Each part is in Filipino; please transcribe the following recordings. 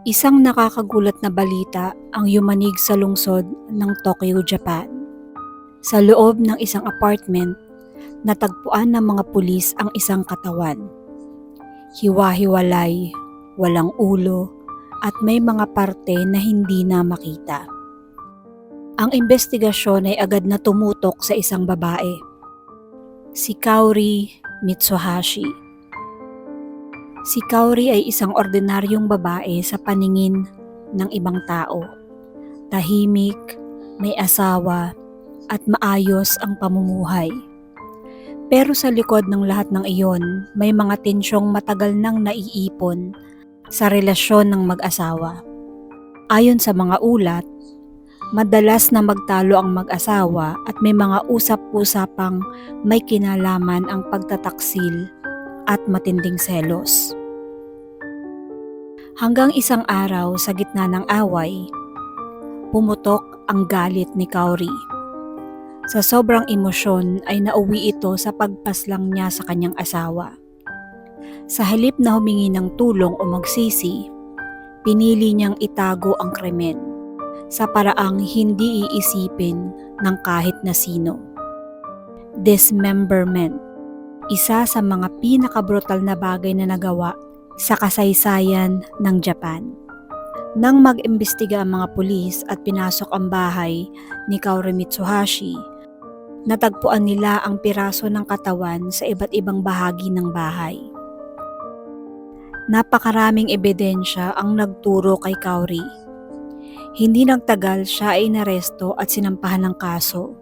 Isang nakakagulat na balita ang yumanig sa lungsod ng Tokyo, Japan. Sa loob ng isang apartment, natagpuan ng mga pulis ang isang katawan. Hiwa-hiwalay, walang ulo, at may mga parte na hindi na makita. Ang investigasyon ay agad na tumutok sa isang babae, si Kaori Mitsuhashi. Si Kaori ay isang ordinaryong babae sa paningin ng ibang tao. Tahimik, may asawa, at maayos ang pamumuhay. Pero sa likod ng lahat ng iyon, may mga tensyong matagal nang naiipon sa relasyon ng mag-asawa. Ayon sa mga ulat, madalas na magtalo ang mag-asawa at may mga usap-usapang may kinalaman ang pagtataksil at matinding selos. Hanggang isang araw sa gitna ng away, pumutok ang galit ni Kaori. Sa sobrang emosyon ay nauwi ito sa pagpaslang niya sa kanyang asawa. Sa halip na humingi ng tulong o magsisi, pinili niyang itago ang krimen sa paraang hindi iisipin ng kahit na sino. Dismemberment, isa sa mga pinakabrutal na bagay na nagawa sa kasaysayan ng Japan. Nang mag-imbestiga ang mga pulis at pinasok ang bahay ni Kaori Mitsuhashi, natagpuan nila ang piraso ng katawan sa iba't ibang bahagi ng bahay. Napakaraming ebidensya ang nagturo kay Kaori. Hindi nagtagal siya ay inaresto at sinampahan ng kaso.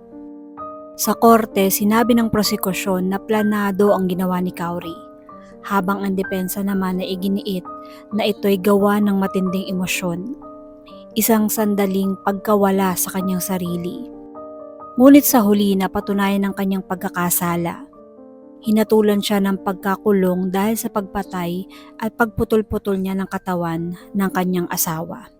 Sa korte, sinabi ng prosekusyon na planado ang ginawa ni Kaori, habang ang depensa naman ay iginiit na ito'y gawa ng matinding emosyon, isang sandaling pagkawala sa kanyang sarili. Ngunit sa huli napatunayan ng kanyang pagkakasala. Hinatulan siya ng pagkakulong dahil sa pagpatay at pagputol-putol niya ng katawan ng kanyang asawa.